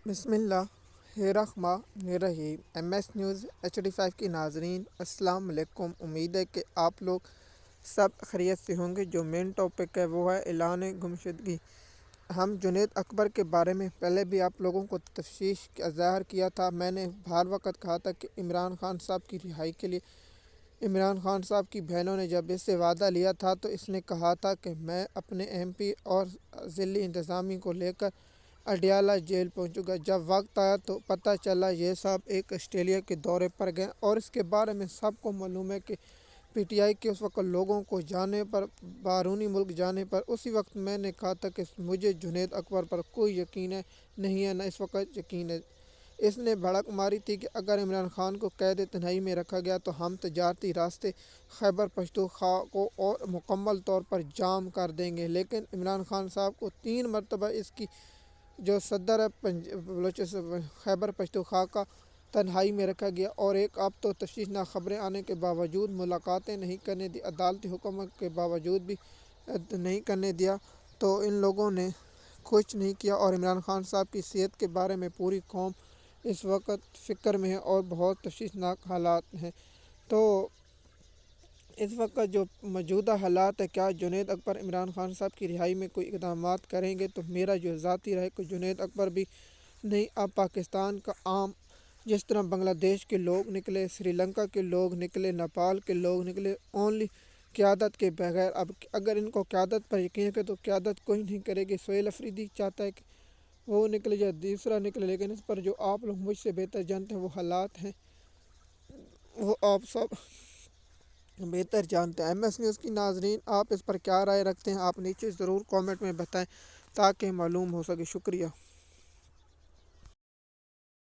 بسم اللہ الرحمن الرحیم۔ ایم ایس نیوز HD5 کی ناظرین السلام علیکم۔ امید ہے کہ آپ لوگ سب خیریت سے ہوں گے۔ جو مین ٹاپک ہے وہ ہے اعلان گمشدگی۔ ہم جنید اکبر کے بارے میں پہلے بھی آپ لوگوں کو تفتیش کا ظاہر کیا تھا۔ میں نے ہر وقت کہا تھا کہ عمران خان صاحب کی رہائی کے لیے عمران خان صاحب کی بہنوں نے جب اس سے وعدہ لیا تھا تو اس نے کہا تھا کہ میں اپنے MP اور ضلعی انتظامیہ کو لے کر اڈیالہ جیل پہنچوں گا۔ جب وقت آیا تو پتہ چلا یہ صاحب ایک آسٹریلیا کے دورے پر گئے، اور اس کے بارے میں سب کو معلوم ہے کہ PTI کے اس وقت لوگوں کو جانے پر، بیرونی ملک جانے پر، اسی وقت میں نے کہا تھا کہ مجھے جنید اکبر پر کوئی یقین نہیں ہے، نہ اس وقت یقین ہے۔ اس نے بھڑک ماری تھی کہ اگر عمران خان کو قید تنہائی میں رکھا گیا تو ہم تجارتی راستے خیبر پختونخوا کو اور مکمل طور پر جام کر دیں گے، لیکن عمران خان صاحب کو 3 مرتبہ اس کی جو صدر خیبر پختونخوا کا تنہائی میں رکھا گیا، اور ایک اب تو تشویشناک خبریں آنے کے باوجود ملاقاتیں نہیں کرنے دی، عدالتی حکم کے باوجود بھی نہیں کرنے دیا، تو ان لوگوں نے کچھ نہیں کیا۔ اور عمران خان صاحب کی صحت کے بارے میں پوری قوم اس وقت فکر میں ہے اور بہت تشویشناک حالات ہیں۔ تو اس وقت جو موجودہ حالات ہے، کیا جنید اکبر عمران خان صاحب کی رہائی میں کوئی اقدامات کریں گے؟ تو میرا جو ذاتی رائے کہ جنید اکبر بھی نہیں، اب پاکستان کا عام جس طرح بنگلہ دیش کے لوگ نکلے، سری لنکا کے لوگ نکلے، نیپال کے لوگ نکلے، اونلی قیادت کے بغیر، اب اگر ان کو قیادت پر یقین ہے تو قیادت کوئی نہیں کرے گی۔ سہیل افریدی چاہتا ہے کہ وہ نکلے یا دوسرا نکلے، لیکن اس پر جو آپ لوگ مجھ سے بہتر جانتے ہیں وہ حالات ہیں، وہ آپ سب بہتر جانتے ہیں۔ MS نیوز کی ناظرین، آپ اس پر کیا رائے رکھتے ہیں؟ آپ نیچے ضرور کامنٹ میں بتائیں تاکہ معلوم ہو سکے۔ شکریہ۔